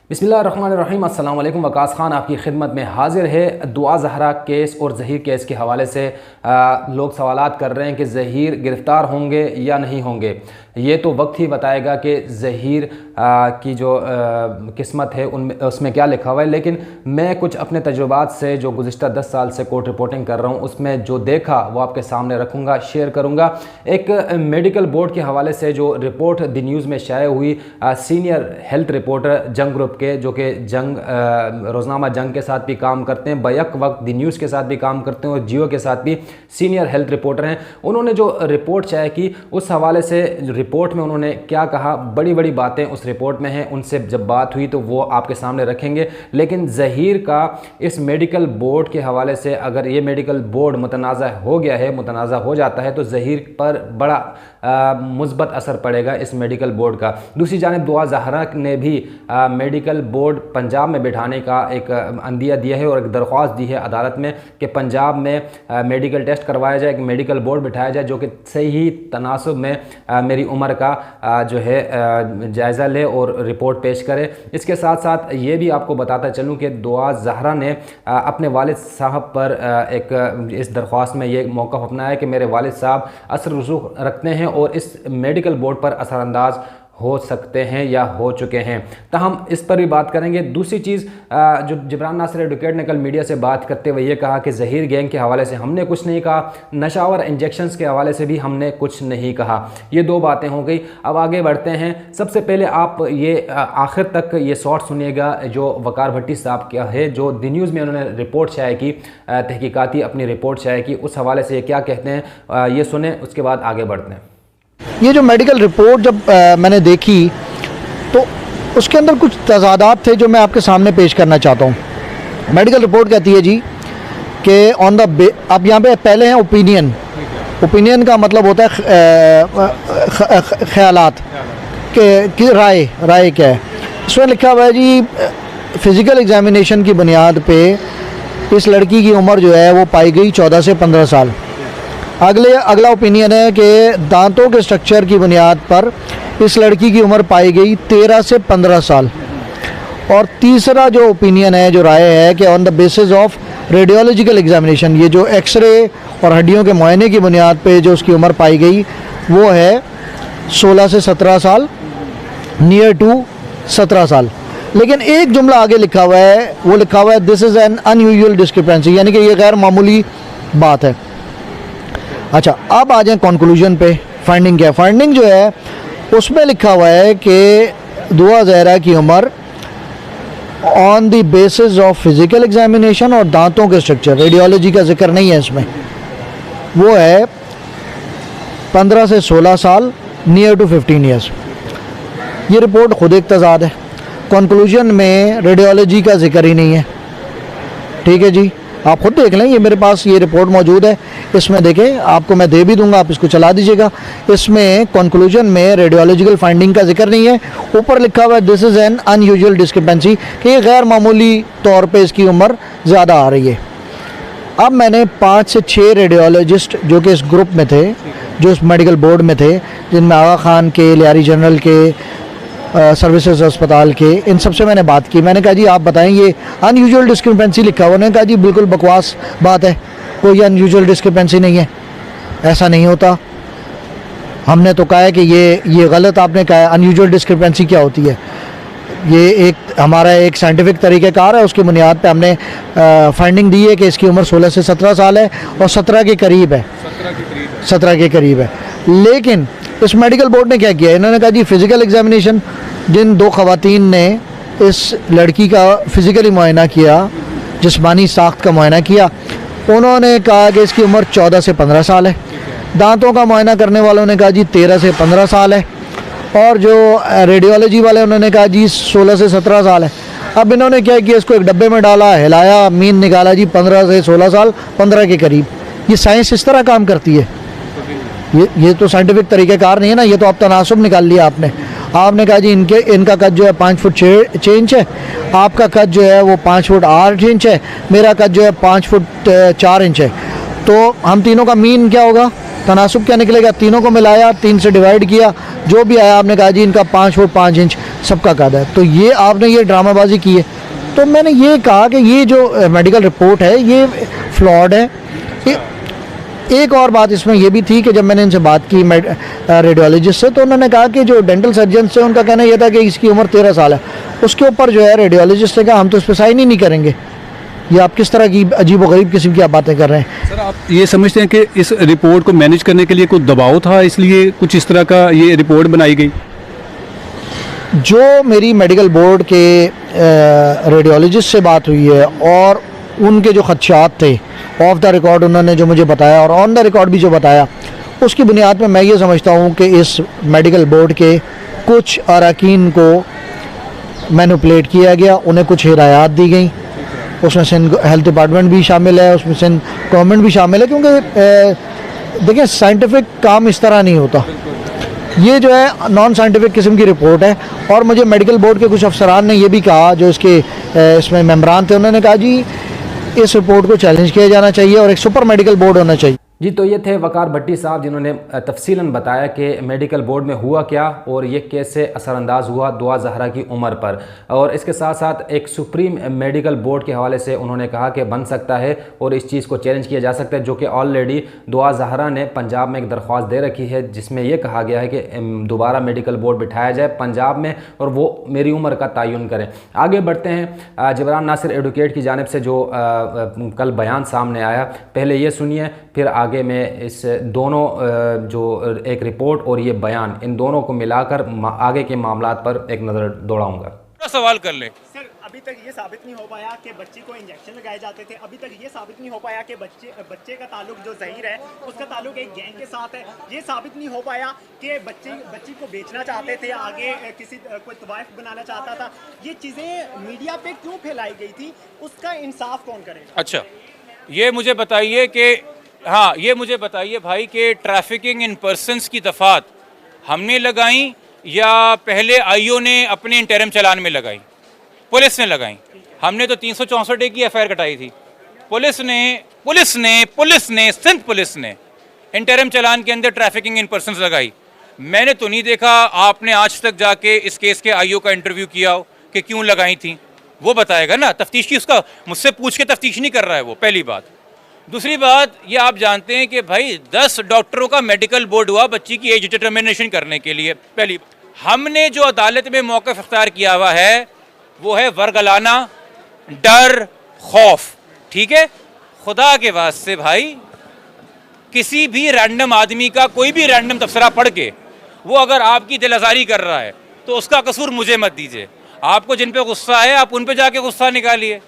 बिस्मिल्लाहिर्रहमानिर्रहीम। अस्सलाम वालेकुम। वकास ख़ान आपकी खिदमत में हाजिर है। दुआ ज़हरा केस और ज़हीर केस के हवाले से लोग सवालात कर रहे हैं कि ज़हीर गिरफ़्तार होंगे या नहीं होंगे। ये तो वक्त ही बताएगा कि ज़हीर की जो किस्मत है उनमें उसमें क्या लिखा हुआ है। लेकिन मैं कुछ अपने तजुर्बात से जो गुज़िश्ता 10 साल से कोर्ट रिपोर्टिंग कर रहा हूँ उसमें जो देखा वो आपके सामने रखूँगा, शेयर करूँगा। एक मेडिकल बोर्ड के हवाले से जो रिपोर्ट द न्यूज़ में शाये हुई, सीनियर हेल्थ रिपोर्टर जंग ग्रुप के, जो कि रोज़नामा जंग के साथ भी काम करते हैं, बैक वक्त द न्यूज़ के साथ भी काम करते हैं और जियो के साथ भी सीनियर हेल्थ रिपोर्टर हैं, उन्होंने जो रिपोर्ट शाये की उस हवाले से रिपोर्ट में उन्होंने क्या कहा, बड़ी बड़ी बातें उस रिपोर्ट में हैं। उनसे जब बात हुई तो वो आपके सामने रखेंगे। लेकिन ज़हीर का इस मेडिकल बोर्ड के हवाले से अगर ये मेडिकल बोर्ड मुतनाज़ा हो गया है, मुतनाज़ा हो जाता है तो ज़हीर पर बड़ा मुस्बत असर पड़ेगा इस मेडिकल बोर्ड का। दूसरी जानिब दुआ ज़हरा ने भी मेडिकल बोर्ड पंजाब में बिठाने का एक अंदिया दिया है और एक दरख्वास्त दी है अदालत में कि पंजाब में मेडिकल टेस्ट करवाया जाए, एक मेडिकल बोर्ड बिठाया जाए जो कि सही तनासब में मेरी उम्र का जो है जायज़ा ले और रिपोर्ट पेश करे। इसके साथ साथ ये भी आपको बताता चलूँ कि दुआ ज़हरा ने अपने वालिद साहब पर एक इस दरख्वास्त में ये मौक़िफ़ अपनाया कि मेरे वालिद साहब असर रसूख रखते हैं और इस मेडिकल बोर्ड पर असरअंदाज हो सकते हैं या हो चुके हैं। तो हम इस पर भी बात करेंगे। दूसरी चीज़ जो जिब्रान नासिर एडवोकेट ने कल मीडिया से बात करते हुए ये कहा कि ज़हीर गैंग के हवाले से हमने कुछ नहीं कहा, नशावर इंजेक्शंस के हवाले से भी हमने कुछ नहीं कहा। ये दो बातें हो गई। अब आगे बढ़ते हैं। सबसे पहले आप ये आखिर तक ये शॉर्ट सुनिएगा जो वकार भट्टी साहब का है, जो द न्यूज़ में उन्होंने रिपोर्ट शाये की, तहकीकाती अपनी रिपोर्ट शाये की, उस हवाले से ये क्या कहते हैं ये सुने, उसके बाद आगे बढ़ते हैं। ये जो मेडिकल रिपोर्ट जब मैंने देखी तो उसके अंदर कुछ तजादात थे जो मैं आपके सामने पेश करना चाहता हूँ। मेडिकल रिपोर्ट कहती है जी कि ऑन द अब यहाँ पे पहले हैं ओपिनियन का मतलब होता है ख्यालात कि राय क्या है। इसमें लिखा हुआ है जी फ़िज़िकल एग्ज़ामिनेशन की बुनियाद पे इस लड़की की उम्र जो है वो पाई गई 14 से 15 साल। अगला ओपिनियन है कि दांतों के स्ट्रक्चर की बुनियाद पर इस लड़की की उम्र पाई गई 13 से 15 साल। और तीसरा जो ओपिनियन है, जो राय है कि on the basis of radiological examination, ये जो एक्सरे और हड्डियों के मुआयने की बुनियाद पे जो उसकी उम्र पाई गई वो है 16 से 17 साल, नियर टू 17 साल। लेकिन एक जुमला आगे लिखा हुआ है, वो लिखा हुआ है this is an unusual discrepancy, यानी कि ये गैर मामूली बात है। अच्छा, अब आ जाए कंक्लूजन पे। फाइंडिंग क्या है? फाइंडिंग जो है उसमें लिखा हुआ है कि दुआ ज़हरा की उम्र on the basis of physical examination और दांतों के स्ट्रक्चर, रेडियोलॉजी का जिक्र नहीं है इसमें, वो है 15 से 16 साल, नियर टू 15 ईयर्स। ये रिपोर्ट खुद एक तजाद है। कंक्लूजन में रेडियोलॉजी का जिक्र ही नहीं है। ठीक है जी, आप खुद देख लें, ये मेरे पास ये रिपोर्ट मौजूद है, इसमें देखें, आपको मैं दे भी दूंगा, आप इसको चला दीजिएगा। इसमें कंक्लूजन में रेडियोलॉजिकल फाइंडिंग का जिक्र नहीं है। ऊपर लिखा हुआ है this is an unusual discrepancy, कि ये गैर मामूली तौर पे इसकी उम्र ज़्यादा आ रही है। अब मैंने 5 से 6 रेडियोलॉजिस्ट जो कि इस ग्रुप में थे, जो इस मेडिकल बोर्ड में थे, जिनमें आगा खान के, लियारी जनरल के, सर्विसेज अस्पताल के, इन सब से मैंने बात की। मैंने कहा जी आप बताएं, ये अनयूजुअल डिस्क्रिपेंसी लिखा हुआ। उन्होंने कहा जी बिल्कुल बकवास बात है, कोई अनयूजुअल डिस्क्रिपेंसी नहीं है, ऐसा नहीं होता। हमने तो कहा है कि ये गलत आपने कहा है। अनयूजुअल डिस्क्रिपेंसी क्या होती है? ये एक हमारा एक साइंटिफिक तरीक़ेकार है, उसकी बुनियाद पे हमने फाइंडिंग दी है कि इसकी उम्र 16 से 17 साल है और 17 के करीब है। 17 के करीब है। लेकिन इस मेडिकल बोर्ड ने क्या किया? इन्होंने कहा जी फ़िज़िकल एग्जामिनेशन, जिन 2 ख़वातीन ने इस लड़की का फ़िज़िकली मुआयना किया, जिस्मानी साख्त का मुआयना किया, उन्होंने कहा कि इसकी उम्र 14 से 15 साल है। दांतों का मुआयना करने वालों ने कहा जी 13 से 15 साल है। और जो रेडियोलॉजी वाले उन्होंने कहा जी 16 से 17 साल है। अब इन्होंने क्या किया? इसको एक डब्बे में डाला, हिलाया, मीन निकाला जी 15 से 16 साल, 15 के करीब। ये साइंस इस तरह काम करती है? ये तो साइंटिफिक तरीक़ेकार नहीं है ना, ये तो आप तनासब निकाल लिया आपने कहा जी इनका कद जो है 5 फुट 6 इंच है, आपका कद जो है वो 5 फुट 8 इंच है, मेरा कद जो है 5 फुट 4 इंच है। तो हम तीनों का मीन क्या होगा, तनासुब क्या निकलेगा, तीनों को मिलाया, 3 से डिवाइड किया, जो भी आया आपने कहा जी इनका 5 फुट 5 इंच सबका कद है। तो ये आपने ये ड्रामाबाजी की है। तो मैंने ये कहा कि ये जो मेडिकल रिपोर्ट है ये फ्लॉड है। एक और बात इसमें ये भी थी कि जब मैंने इनसे बात की रेडियोलॉजिस्ट से, तो उन्होंने कहा कि जो डेंटल सर्जन से उनका कहना यह था कि इसकी उम्र 13 साल है। उसके ऊपर जो है रेडियोलॉजिस्ट ने कहा हम तो इस पर साइन ही नहीं करेंगे। ये आप किस तरह की अजीब व गरीब किस्म की आप बातें कर रहे हैं। सर, आप ये समझते हैं कि इस रिपोर्ट को मैनेज करने के लिए कोई दबाव था, इसलिए कुछ इस तरह का ये रिपोर्ट बनाई गई? जो मेरी मेडिकल बोर्ड के रेडियोलॉजिस्ट से बात हुई है और उनके जो खदशात थे ऑफ द रिकॉर्ड उन्होंने जो मुझे बताया और ऑन द रिकॉर्ड भी जो बताया, उसकी बुनियाद में मैं ये समझता हूँ कि इस मेडिकल बोर्ड के कुछ अरकान को मैनिपुलेट किया गया, उन्हें कुछ हिदायत दी गई। उसमें सिंध हेल्थ डिपार्टमेंट भी शामिल है, उसमें सिंध गवर्नमेंट भी शामिल है, क्योंकि देखिए साइंटिफिक काम इस तरह नहीं होता। ये जो है नॉन साइंटिफिक किस्म की रिपोर्ट है। और मुझे मेडिकल बोर्ड के कुछ अफसरान ने ये भी कहा, जो इसमें मेम्बरान थे, उन्होंने कहा जी इस रिपोर्ट को चैलेंज किया जाना चाहिए और एक सुपर मेडिकल बोर्ड होना चाहिए। जी, तो ये थे वकार भट्टी साहब जिन्होंने तफसीलन बताया कि मेडिकल बोर्ड में हुआ क्या और ये कैसे असरअंदाज हुआ दुआ ज़हरा की उम्र पर। और इसके साथ साथ एक सुप्रीम मेडिकल बोर्ड के हवाले से उन्होंने कहा कि बन सकता है और इस चीज़ को चैलेंज किया जा सकता है, जो कि ऑलरेडी दुआ ज़हरा ने पंजाब में एक दरख्वास्त दे रखी है, जिसमें यह कहा गया है कि दोबारा मेडिकल बोर्ड बिठाया जाए पंजाब में और वो मेरी उम्र का तयन करें। आगे बढ़ते हैं जबरान नासिर एडवोकेट की जानिब से जो कल बयान सामने आया, पहले ये सुनिए, फिर आगे में इस दोनों जो एक रिपोर्ट और ये बयान, इन दोनों को मिलाकर आगे के मामलात पर एक नज़र दौड़ाऊंगा। सवाल कर लें सर, अभी तक ये साबित नहीं हो पाया कि बच्चे को इंजेक्शन लगाए जाते थे। अभी तक ये साबित नहीं हो पाया कि बच्चे का ताल्लुक जो ज़हीर है उसका ताल्लुक एक गैंग के साथ है। ये साबित नहीं हो पाया कि बच्ची को बेचना चाहते थे, आगे किसी कोई तवाइफ बनाना चाहता था। ये चीज़ें मीडिया पे क्यों फैलाई गई थी, उसका इंसाफ कौन करेगा? अच्छा, ये मुझे बताइए कि हाँ, ये मुझे बताइए भाई कि ट्रैफिकिंग इन पर्सनस की दफात हमने लगाई या पहले आईओ ने अपने इंटरम चलान में लगाई? पुलिस ने लगाई। हमने तो 364 की एफआईआर कटाई थी। पुलिस ने सिंध पुलिस ने इंटरम चलान के अंदर ट्रैफिकिंग इन पर्सनस लगाई। मैंने तो नहीं देखा आपने आज तक जाके इस केस के आईओ का इंटरव्यू किया हो कि क्यों लगाई थी। वो बताएगा ना, तफ्तीश की उसका मुझसे पूछ के तफ्तीश नहीं कर रहा है वो, पहली बात। दूसरी बात, ये आप जानते हैं कि भाई 10 डॉक्टरों का मेडिकल बोर्ड हुआ बच्ची की एज डिटर्मिनेशन करने के लिए। पहली, हमने जो अदालत में मौक़िफ़ इख्तियार किया हुआ है वो है वर्गलाना, डर, खौफ। ठीक है, खुदा के वास्ते भाई किसी भी रैंडम आदमी का कोई भी रैंडम तबसरा पढ़ के वो अगर आपकी दिल आज़ारी कर रहा है तो उसका कसूर मुझे मत दीजिए। आपको जिन पे गुस्सा है आप उन पे जाके गुस्सा निकालिए।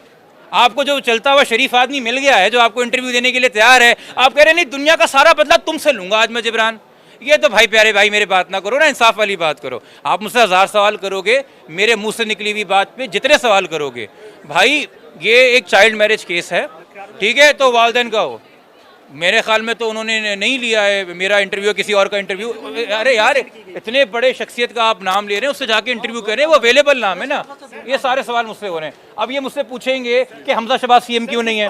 आपको जो चलता हुआ शरीफ आदमी मिल गया है जो आपको इंटरव्यू देने के लिए तैयार है, आप कह रहे हैं नहीं दुनिया का सारा बदला तुमसे लूंगा आज मैं जिब्रान। ये तो भाई प्यारे भाई मेरे बात ना करो ना, इंसाफ वाली बात करो। आप मुझसे 1000 सवाल करोगे, मेरे मुंह से निकली हुई बात पे जितने सवाल करोगे। भाई ये एक चाइल्ड मैरिज केस है, ठीक है, तो वालिदैन का हो। मेरे ख्याल में तो उन्होंने नहीं लिया है मेरा इंटरव्यू, किसी और का इंटरव्यू। अरे यार, इतने बड़े शख्सियत का आप नाम ले रहे हैं, उससे जाके इंटरव्यू करें, वो अवेलेबल नाम है ना। ये सारे सवाल मुझसे हो रहे हैं। अब ये मुझसे पूछेंगे कि हमजा शहबाज सीएम क्यों नहीं है,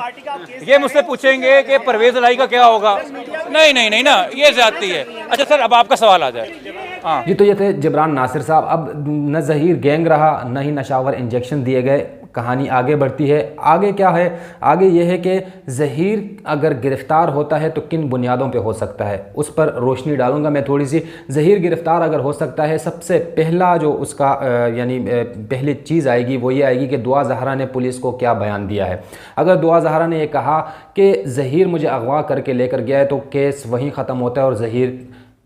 ये मुझसे पूछेंगे कि परवेज इलाही का क्या होगा। नहीं नहीं नहीं ना, ये ज्यादती है। अच्छा सर, अब आपका सवाल आ जाए। हाँ जी, तो ये थे जबरान नासिर साहब। अब न ज़हीर गैंग रहा, न ही नशावर इंजेक्शन दिए गए, कहानी आगे बढ़ती है। आगे क्या है? आगे यह है कि ज़हीर अगर गिरफ़्तार होता है तो किन बुनियादों पे हो सकता है, उस पर रोशनी डालूंगा मैं थोड़ी सी। ज़हीर गिरफ़्तार अगर हो सकता है, सबसे पहला जो उसका यानी पहली चीज़ आएगी वो ये आएगी कि दुआ ज़हरा ने पुलिस को क्या बयान दिया है। अगर दुआ ज़हरा ने यह कहा कि ज़हीर मुझे अगवा करके लेकर गया है तो केस वहीं ख़त्म होता है और ज़हीर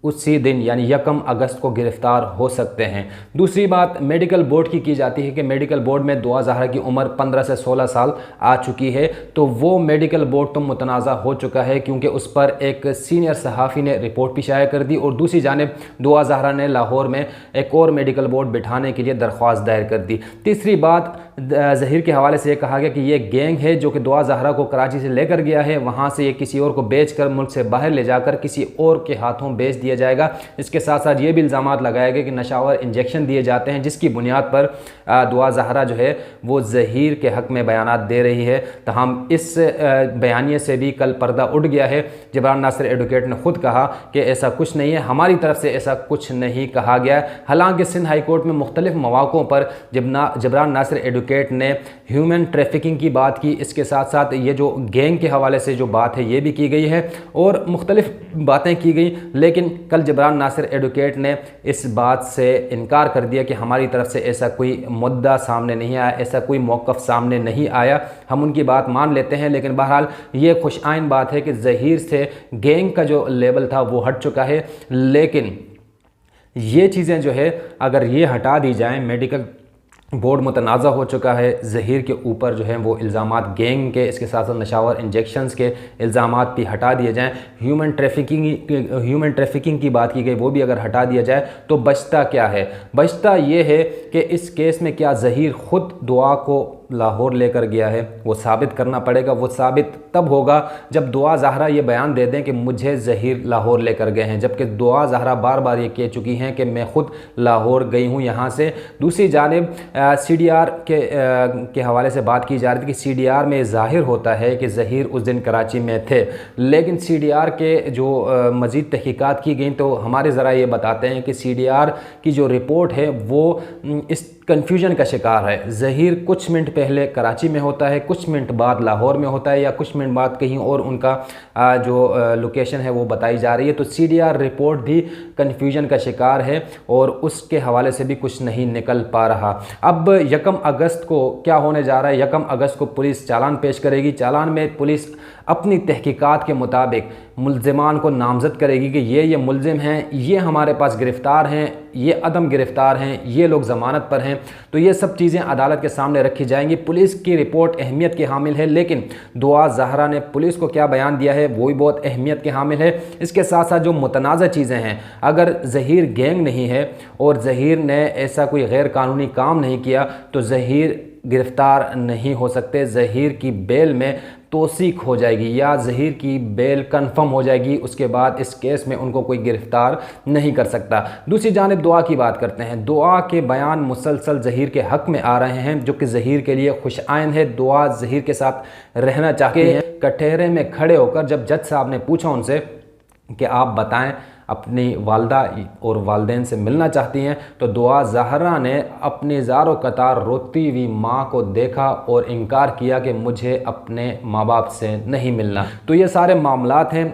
उसी दिन यानी 1 अगस्त को गिरफ़्तार हो सकते हैं। दूसरी बात मेडिकल बोर्ड की जाती है कि मेडिकल बोर्ड में दुआ ज़हरा की उम्र 15 से 16 साल आ चुकी है, तो वो मेडिकल बोर्ड तो मुतनाज़ा हो चुका है क्योंकि उस पर एक सीनियर सहाफ़ी ने रिपोर्ट भी शाया कर दी और दूसरी जानिब दुआ ज़हरा ने लाहौर में एक और मेडिकल बोर्ड बिठाने के लिए दरख्वास्त दायर कर दी। तीसरी बात, ज़हीर के हवाले से ये कहा गया कि ये गैंग है जो कि दुआ ज़हरा को कराची से लेकर गया है, वहाँ से ये किसी और को बेच कर मुल्क से बाहर ले जाकर किसी और के हाथों बेच दिया किया जाएगा। इसके साथ साथ ये भी इल्ज़ामात लगाए गए कि नशावर इंजेक्शन दिए जाते हैं, जिसकी बुनियाद पर दुआ ज़हरा जो है वो ज़हीर के हक़ में बयानात दे रही है। तो हम इस बयानिए से भी कल पर्दा उठ गया है। जबरान नासिर एडवोकेट ने खुद कहा कि ऐसा कुछ नहीं है, हमारी तरफ से ऐसा कुछ नहीं कहा गया। हालांकि सिंध हाई कोर्ट में मुख्तलिफ मौक़ों पर जबरान नासिर एडवोकेट ने ह्यूमन ट्रैफिकिंग की बात की, इसके साथ साथ ये जो गैंग के हवाले से जो बात है ये भी की गई है और मुख्तलिफ बातें की गई। लेकिन कल जबरान नासिर एडवोकेट ने इस बात से इनकार कर दिया कि हमारी तरफ से ऐसा कोई मुद्दा सामने नहीं आया, ऐसा कोई मौक़िफ़ सामने नहीं आया। हम उनकी बात मान लेते हैं, लेकिन बहरहाल ये खुशआइन बात है कि ज़हीर से गैंग का जो लेवल था वो हट चुका है। लेकिन ये चीज़ें जो है अगर ये हटा दी जाएँ, मेडिकल बोर्ड मुतनाज़ा हो चुका है, ज़हीर के ऊपर जो है वो इल्ज़ामात गैंग के, इसके साथ साथ नशावर इंजेक्शंस के इल्ज़ामात भी हटा दिए जाएँ, ह्यूमन ट्रैफिकिंग की बात की गई वो भी अगर हटा दिया जाए, तो बचता क्या है? बचता ये है कि इस केस में क्या ज़हीर ख़ुद दुआ को लाहौर लेकर गया है, वो साबित करना पड़ेगा। वो साबित तब होगा जब दुआ ज़हरा ये बयान दे दें कि मुझे ज़हीर लाहौर लेकर गए हैं, जबकि दुआ ज़हरा बार बार ये कह चुकी हैं कि मैं ख़ुद लाहौर गई हूँ यहाँ से। दूसरी जानिब CDR के हवाले से बात की जा रही थी कि CDR में ज़ाहिर होता है कि ज़हीर उस दिन कराची में थे, लेकिन CDR के जो मज़ीद तहकीकात की गई तो हमारे ज़रा ये बताते हैं कि CDR की जो रिपोर्ट है वो इस कन्फ्यूजन का शिकार है। ज़हीर कुछ मिनट पहले कराची में होता है, कुछ मिनट बाद लाहौर में होता है, या कुछ मिनट बाद कहीं और उनका जो लोकेशन है वो बताई जा रही है। तो CDR रिपोर्ट भी कन्फ्यूजन का शिकार है और उसके हवाले से भी कुछ नहीं निकल पा रहा। अब 1 अगस्त को क्या होने जा रहा है? 1 अगस्त को पुलिस चालान पेश करेगी। चालान में पुलिस अपनी तहकीकात के मुताबिक मुल्ज़िमान को नामज़द करेगी कि ये मुल्ज़िम हैं, ये हमारे पास गिरफ़्तार हैं, ये अदम गिरफ़्तार हैं, ये लोग ज़मानत पर हैं। तो ये सब चीज़ें अदालत के सामने रखी जाएंगी। पुलिस की रिपोर्ट अहमियत की हामिल है, लेकिन दुआ ज़हरा ने पुलिस को क्या बयान दिया है वो भी बहुत अहमियत के हामिल है। इसके साथ साथ जो मुतनाज़ा चीज़ें हैं, अगर ज़हीर गैंग नहीं है और ज़हीर ने ऐसा कोई गैर कानूनी काम नहीं किया तो ज़हीर गिरफ़्तार नहीं हो सकते। ज़हीर की बेल में तौसीक हो जाएगी या ज़हीर की बेल कंफर्म हो जाएगी, उसके बाद इस केस में उनको कोई गिरफ़्तार नहीं कर सकता। दूसरी जानिब दुआ की बात करते हैं। दुआ के बयान मुसलसल ज़हीर के हक़ में आ रहे हैं, जो कि ज़हीर के लिए खुशआइन है। दुआ ज़हीर के साथ रहना चाहती हैं। कटहरे में खड़े होकर जब जज साहब ने पूछा उनसे कि आप बताएं अपनी वालदा और वालदेन से मिलना चाहती हैं, तो दुआ ज़हरा ने अपनी ज़ारो कतार रोती हुई माँ को देखा और इनकार किया कि मुझे अपने माँ बाप से नहीं मिलना। तो ये सारे मामलात हैं।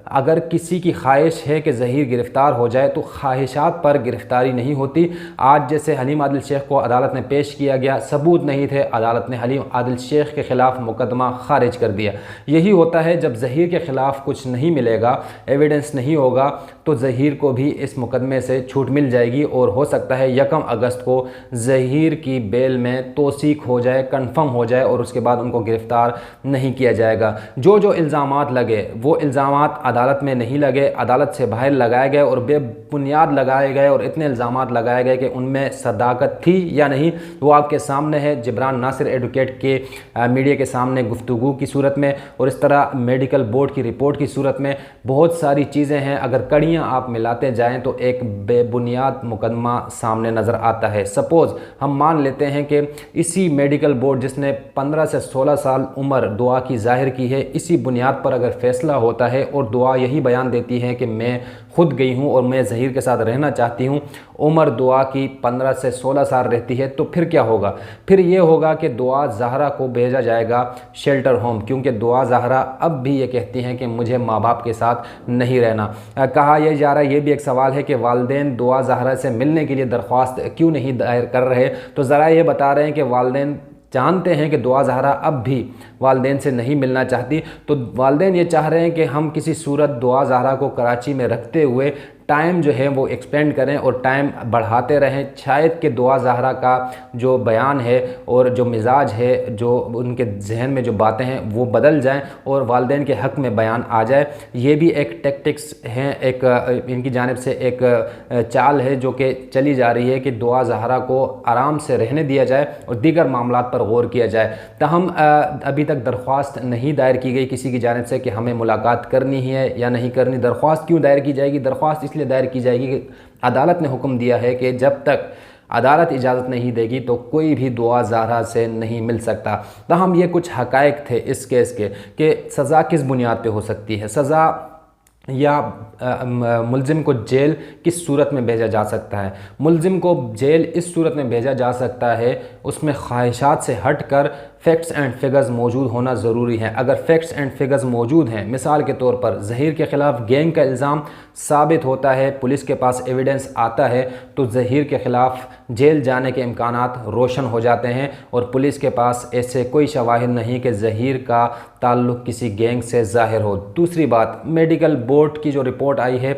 अगर किसी की ख्वाहिश है कि ज़हीर गिरफ़्तार हो जाए तो ख्वाहिशात पर गिरफ़्तारी नहीं होती। आज जैसे हलीम आदिल शेख को अदालत ने पेश किया गया, सबूत नहीं थे, अदालत ने हलीम आदिल शेख के ख़िलाफ़ मुकदमा ख़ारिज कर दिया। यही होता है जब ज़हीर के ख़िलाफ़ कुछ नहीं मिलेगा, एविडेंस नहीं होगा, तो ज़हीर को भी इस मुकदमे से छूट मिल जाएगी और हो सकता है 1 अगस्त को ज़हीर की बेल में तौसीक हो जाए, कन्फर्म हो जाए और उसके बाद उनको गिरफ़्तार नहीं किया जाएगा। जो इल्ज़ामात लगे वो इल्ज़ामात अदालत में नहीं लगे, अदालत से बाहर लगाए गए और बेबुनियाद लगाए गए और इतने इल्ज़ामात लगाए गए कि उनमें सदाकत थी या नहीं वो आपके सामने है। जबरान नासिर एडवोकेट के मीडिया के सामने गुफ्तगू की सूरत में और इस तरह मेडिकल बोर्ड की रिपोर्ट की सूरत में बहुत सारी चीज़ें हैं। अगर कड़ियाँ आप मिलाते जाएं तो एक बेबुनियाद मुकदमा सामने नज़र आता है। सपोज़ हम मान लेते हैं कि इसी मेडिकल बोर्ड जिसने 15 से 16 साल उम्र दुआ की ज़ाहिर की है, इसी बुनियाद पर अगर फ़ैसला होता है और दुआ यही बयान देती है कि मैं खुद गई हूँ और मैं ज़हीर के साथ रहना चाहती हूँ, उम्र दुआ की 15 से 16 साल रहती है, तो फिर क्या होगा? फिर ये होगा कि दुआ ज़हरा को भेजा जाएगा शेल्टर होम, क्योंकि दुआ ज़हरा अब भी ये कहती हैं कि मुझे माँ बाप के साथ नहीं रहना। कहा यह जा रहा है, ये भी एक सवाल है कि वालदेन दुआ ज़हरा से मिलने के लिए दरख्वास्त क्यों नहीं दायर कर रहे? तो ज़रा ये बता रहे हैं कि वालदेन जानते हैं कि दुआ ज़हरा अब भी वालदेन से नहीं मिलना चाहती, तो वालदेन ये चाह रहे हैं कि हम किसी सूरत दुआ ज़हरा को कराची में रखते हुए टाइम जो है वो एक्सपेंड करें और टाइम बढ़ाते रहें। शायद कि दुआ ज़हरा का जो बयान है और जो मिजाज है, जो उनके जहन में जो बातें हैं वो बदल जाएं और वालिदैन के हक़ में बयान आ जाए। ये भी एक टैक्टिक्स हैं, एक इनकी जानिब से एक चाल है जो कि चली जा रही है कि दुआ ज़हरा को आराम से रहने दिया जाए और दीगर मामलात पर गौर किया जाए। ताहम अभी तक दरख्वास्त नहीं दायर की गई किसी की जानिब से कि हमें मुलाकात करनी है या नहीं करनी। दरख्वास्त क्यों दायर की जाएगी? दरख्वास्त इसलिए दायर की जाएगी कि अदालत ने हुक्म दिया है कि जब तक अदालत इजाज़त नहीं देगी तो कोई भी दुआ ज़हरा से नहीं मिल सकता। ताहम ये कुछ हक़ाइक़ थे इस केस के कि सज़ा किस बुनियाद पे हो सकती है, सज़ा या मुलजिम को जेल किस सूरत में भेजा जा सकता है। मुलजिम को जेल इस सूरत में भेजा जा सकता है उसमें ख्वाहिशात से हट कर फैक्ट्स एंड फिगर्स मौजूद होना ज़रूरी है। अगर फैक्ट्स एंड फिगर्स मौजूद हैं, मिसाल के तौर पर ज़हीर के ख़िलाफ़ गैंग का इल्ज़ाम साबित होता है, पुलिस के पास एविडेंस आता है, तो ज़हीर के ख़िलाफ़ जेल जाने के इम्कानात रोशन हो जाते हैं और पुलिस के पास ऐसे कोई शवाहिद नहीं कि ज़हीर का ताल्लुक़ किसी गैंग से ज़ाहिर हो। दूसरी बात, मेडिकल बोर्ड की जो रिपोर्ट आई है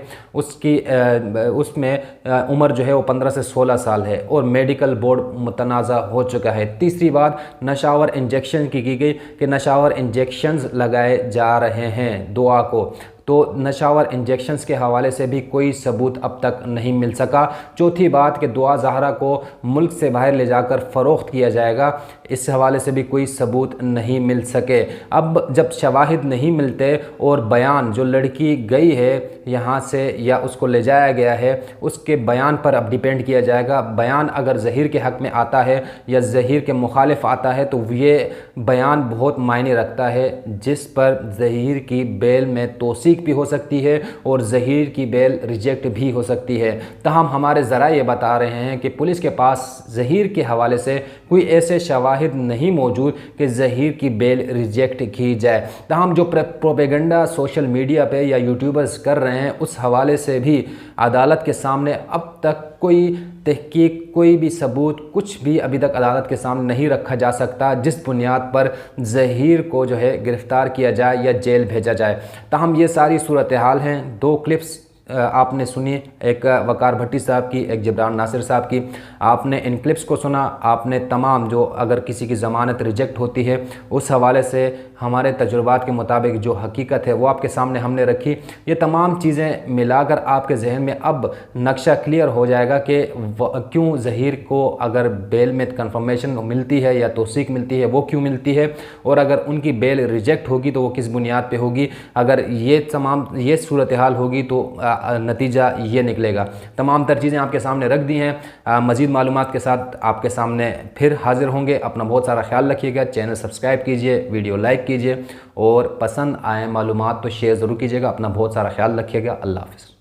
उसमें उम्र जो है वो 15 से 16 साल है और मेडिकल बोर्ड मुतनाज़ा हो चुका है। तीसरी बात, नशावर इंजेक्शन की गई कि नशावर इंजेक्शंस लगाए जा रहे हैं दुआ को, तो नशावर इंजेक्शंस के हवाले से भी कोई सबूत अब तक नहीं मिल सका। चौथी बात कि दुआ ज़हरा को मुल्क से बाहर ले जाकर फ़रोख्त किया जाएगा, इस हवाले से भी कोई सबूत नहीं मिल सके। अब जब शवाहिद नहीं मिलते और बयान जो लड़की गई है यहाँ से या उसको ले जाया गया है उसके बयान पर अब डिपेंड किया जाएगा। बयान अगर ज़हीर के हक़ में आता है या ज़हीर के मुखालिफ आता है तो ये बयान बहुत मायने रखता है, जिस पर ज़हीर की बेल में तोसीक भी हो सकती है और ज़हीर की बेल रिजेक्ट भी हो सकती है। ताहम हमारे ज़रा ये बता रहे हैं कि पुलिस के पास ज़हीर के हवाले से कोई ऐसे शवाहिद नहीं मौजूद कि ज़हीर की बेल रिजेक्ट की जाए। ताहम जो प्रोपेगेंडा सोशल मीडिया पे या यूट्यूबर्स कर रहे हैं उस हवाले से भी अदालत के सामने अब तक कोई तहकीक, कोई भी सबूत, कुछ भी अभी तक अदालत के सामने नहीं रखा जा सकता जिस बुनियाद पर ज़हीर को जो है गिरफ़्तार किया जाए या जेल भेजा जाए। ताहम ये सारी सूरत हाल हैं। दो क्लिप्स आपने सुनी, एक वकार भट्टी साहब की, एक जिब्रान नासिर साहब की। आपने इन क्लिप्स को सुना, आपने तमाम जो अगर किसी की ज़मानत रिजेक्ट होती है उस हवाले से हमारे तजुर्बात के मुताबिक जो हकीकत है वो आपके सामने हमने रखी। ये तमाम चीज़ें मिलाकर आपके जहन में अब नक्शा क्लियर हो जाएगा कि क्यों ज़हीर को अगर बेल में कंफर्मेशन मिलती है या तौसीक मिलती है वो क्यों मिलती है, और अगर उनकी बेल रिजेक्ट होगी तो वो किस बुनियाद पे होगी। अगर ये सूरत हाल होगी तो नतीजा ये निकलेगा। तमाम तर चीज़ें आपके सामने रख दी हैं। मज़ीद मालूमात के साथ आपके सामने फिर हाज़िर होंगे। अपना बहुत सारा ख्याल रखिएगा। चैनल सब्सक्राइब कीजिए, वीडियो लाइक कीजिए और पसंद आए मालूमात तो शेयर ज़रूर कीजिएगा। अपना बहुत सारा ख्याल रखिएगा। अल्लाह हाफ़िज़।